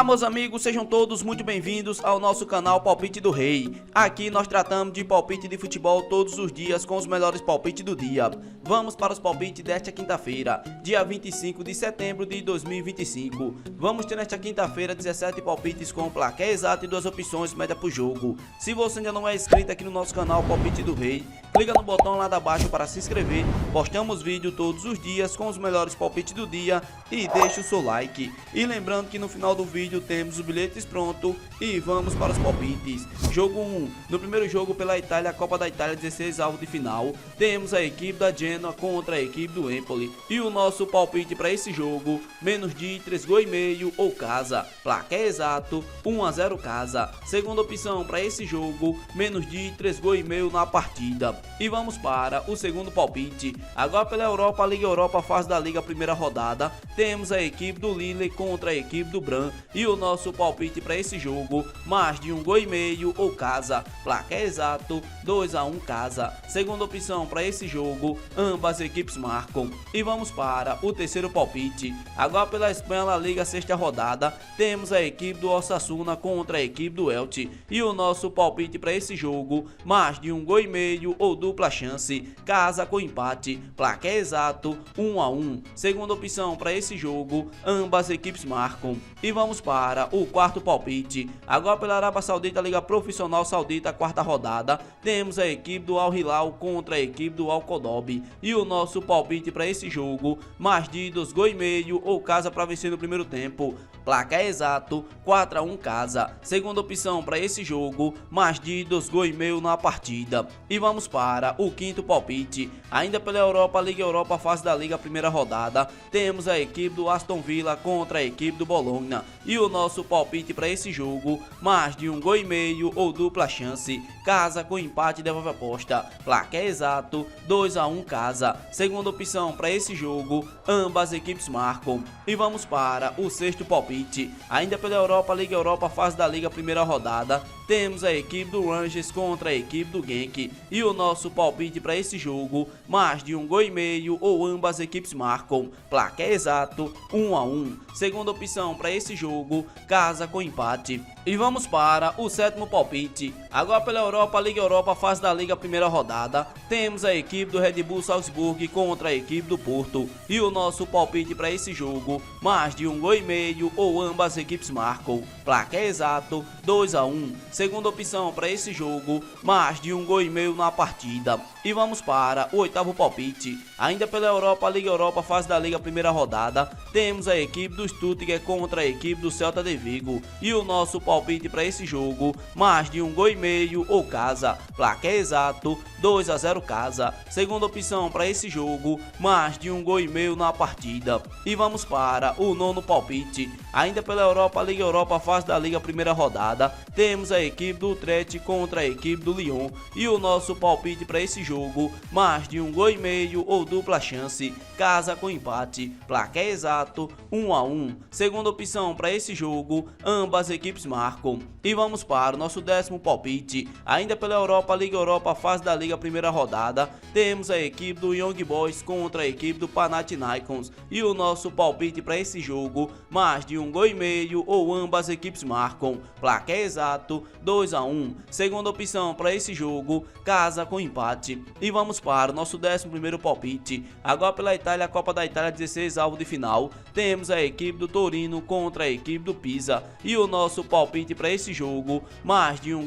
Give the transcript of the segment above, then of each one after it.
Olá meus amigos, sejam todos muito bem-vindos ao nosso canal Palpite do Rei. Aqui nós tratamos de palpite de futebol todos os dias com os melhores palpites do dia. Vamos para os palpites desta quinta-feira, dia 25 de setembro de 2025. Vamos ter nesta quinta-feira 17 palpites com placar exato e 2 opções média por jogo. Se você ainda não é inscrito aqui no nosso canal Palpite do Rei, clica no botão lá da baixo para se inscrever. Postamos vídeo todos os dias com os melhores palpites do dia e deixe o seu like. E lembrando que no final do vídeo temos os bilhetes prontos e vamos para os palpites. Jogo 1. No primeiro jogo pela Itália, Copa da Itália, 16 avos de final, temos a equipe da Genoa contra a equipe do Empoli. E o nosso palpite para esse jogo, menos de 3,5 gols ou casa. Placar exato, 1-0 casa. Segunda opção para esse jogo, menos de 3,5 gols na partida. E vamos para o segundo palpite. Agora pela Europa, Liga Europa, fase da Liga, primeira rodada, temos a equipe do Lille contra a equipe do Bran. E o nosso palpite para esse jogo, mais de 1,5 gols ou casa. Placar exato, 2-1 casa. Segunda opção para esse jogo, ambas equipes marcam. E vamos para o terceiro palpite. Agora pela Espanha, La Liga, sexta rodada, temos a equipe do Osasuna contra a equipe do Elche. E o nosso palpite para esse jogo, mais de 1,5 gols ou dupla chance, casa com empate. Placar exato, 1-1. Segunda opção para esse jogo, ambas equipes marcam. E vamos para o quarto palpite. Agora pela Arábia Saudita, Liga Profissional Saudita, quarta rodada, temos a equipe do Al Hilal contra a equipe do Al Qaddoub. E o nosso palpite para esse jogo, mais de 2,5 gols ou casa para vencer no primeiro tempo. Placar exato, 4-1 casa. Segunda opção para esse jogo, mais de 2,5 gols na partida. E vamos para o quinto palpite. Ainda pela Europa, Liga Europa, fase da Liga, primeira rodada, temos a equipe do Aston Villa contra a equipe do Bologna. E o nosso palpite para esse jogo, mais de 1,5 gols ou dupla chance, casa com empate, devolve a aposta. Placar exato, 2-1 casa. Segunda opção para esse jogo, ambas equipes marcam. E vamos para o sexto palpite. Ainda pela Europa, Liga Europa, fase da Liga, primeira rodada, temos a equipe do Rangers contra a equipe do Genk. E o nosso palpite para esse jogo, mais de 1,5 gols ou ambas equipes marcam. Placar exato, 1-1. Segunda opção para esse jogo, casa com empate. E vamos para o sétimo palpite. Agora pela Europa, Liga Europa, fase da Liga, primeira rodada, temos a equipe do Red Bull Salzburg contra a equipe do Porto. E o nosso palpite para esse jogo, mais de 1,5 gols ou ambas equipes marcam. Placar exato, 2-1. Segunda opção para esse jogo, mais de 1,5 gols na partida. E vamos para o oitavo palpite. Ainda pela Europa, Liga Europa, fase da Liga, primeira rodada, temos a equipe do Stuttgart contra a equipe do Celta de Vigo. E o nosso palpite para esse jogo, mais de 1,5 gols ou casa. Placar exato, 2-0 casa. Segunda opção para esse jogo, mais de 1,5 gols na partida. E vamos para o nono palpite. Ainda pela Europa, Liga Europa, fase da Liga, primeira rodada, temos a equipe do Utrecht contra a equipe do Lyon. E o nosso palpite para esse jogo, mais de 1,5 gols ou dupla chance, casa com empate. Placar exato, 1-1. Segunda opção para esse jogo, ambas equipes marcam. E vamos para o nosso décimo palpite. Ainda pela Europa, Liga Europa, fase da Liga, primeira rodada, temos a equipe do Young Boys contra a equipe do Panathinaikos. E o nosso palpite para esse jogo, mais de 1,5 gols ou ambas equipes marcam. Placar exato, 2-1. Segunda opção para esse jogo, casa com empate. E vamos para o nosso 11º palpite. Agora pela Itália, Copa da Itália, 16 avos de final, temos a equipe do Torino contra a equipe do Pisa. E o nosso palpite para esse jogo, mais de 1,5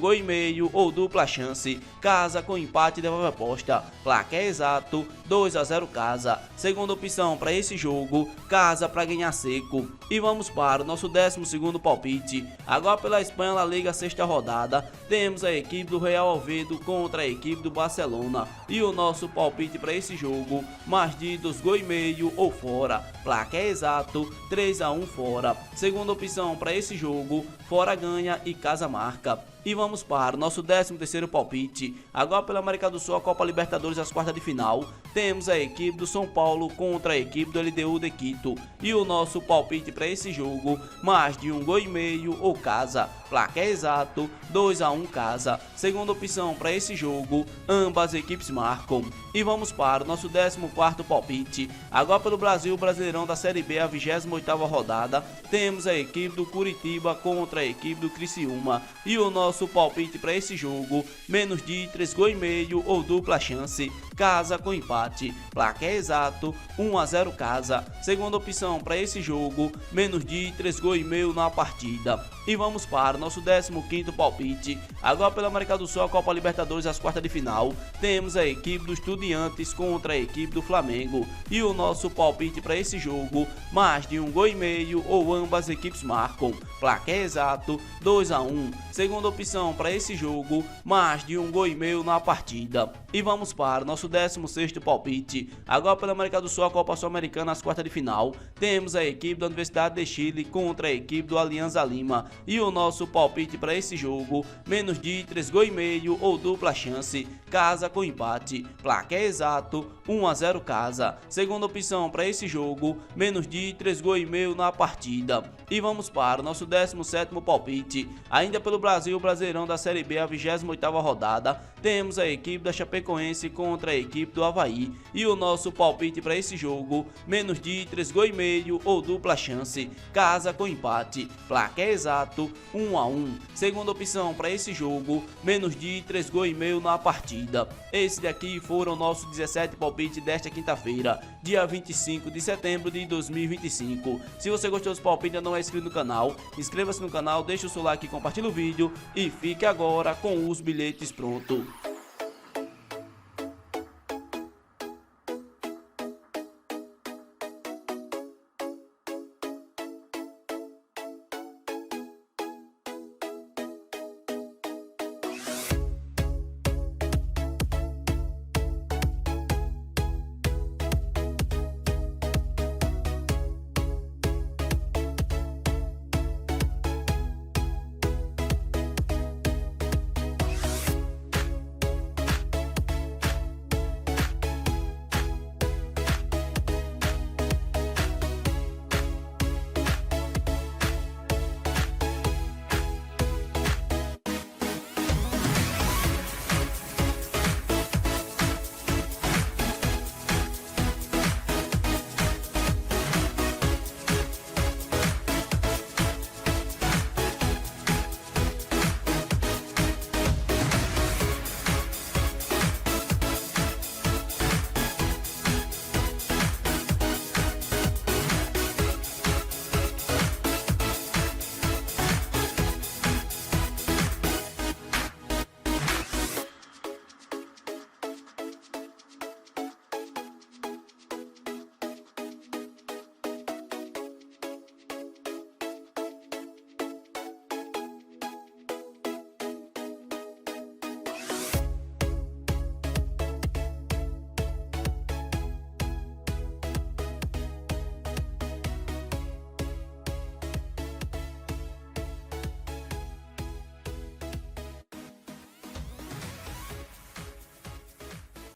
gols ou dupla chance, casa com empate, devolve a aposta. Placar exato, 2-0 casa. Segunda opção para esse jogo, casa para ganhar seco. E vamos para o nosso 12º palpite. Agora pela Espanha, La Liga, sexta rodada, temos a equipe do Real Oviedo contra a equipe do Barcelona. E o nosso palpite para esse jogo, mais de 2,5 gols ou fora. Placar exato, 3-1 fora. Segunda opção para esse jogo, fora ganha e casa marca. E vamos para o nosso 13º palpite. Agora pela América do Sul, a Copa Libertadores, as quartas de final, temos a equipe do São Paulo contra a equipe do LDU de Quito. E o nosso palpite para para esse jogo, mais de 1,5 gol ou casa. Placar exato 2-1 casa. Segunda opção para esse jogo, ambas equipes marcam. E vamos para o nosso 14º palpite. Agora pelo Brasil, Brasileirão da Série B, a 28ª rodada, temos a equipe do Curitiba contra a equipe do Criciúma. E o nosso palpite para esse jogo, menos de 3,5 gols ou dupla chance, casa com empate. Placar exato 1-0 casa. Segunda opção para esse jogo, menos de 3,5 gols na partida. E vamos para o nosso 15º palpite. Agora pela América do Sul, a Copa Libertadores, as quartas de final, temos a equipe do Estudiantes contra a equipe do Flamengo. E o nosso palpite para esse jogo, mais de 1,5 gol ou ambas equipes marcam. Placar exato 2-1. Segunda opção para esse jogo, mais de 1,5 gol na partida. E vamos para o nosso 16º palpite. Agora pela América do Sul, a Copa Sul-Americana, as quartas de final, temos a equipe da Universidade de Chile contra a equipe do Alianza Lima. E o nosso palpite para esse jogo, menos de 3,5 gol ou dupla chance, casa com empate. Placar exato 1-0 casa. Segunda opção para esse jogo, menos de 3,5 gols na partida. E vamos para o nosso 17º palpite. Ainda pelo Brasil, Brasileirão da Série B, a 28ª rodada, temos a equipe da Chapecoense contra a equipe do Avaí. E o nosso palpite para esse jogo, menos de 3,5 gols ou dupla chance, casa com empate. Placar exato 1-1. Segunda opção para esse jogo, menos de 3,5 gols na partida. Esse daqui foram nossos 17 palpites desta quinta-feira, dia 25 de setembro de 2025. Se você gostou dos palpites e não é inscrito no canal, inscreva-se no canal, deixe o seu like e compartilhe o vídeo e fique agora com os bilhetes prontos.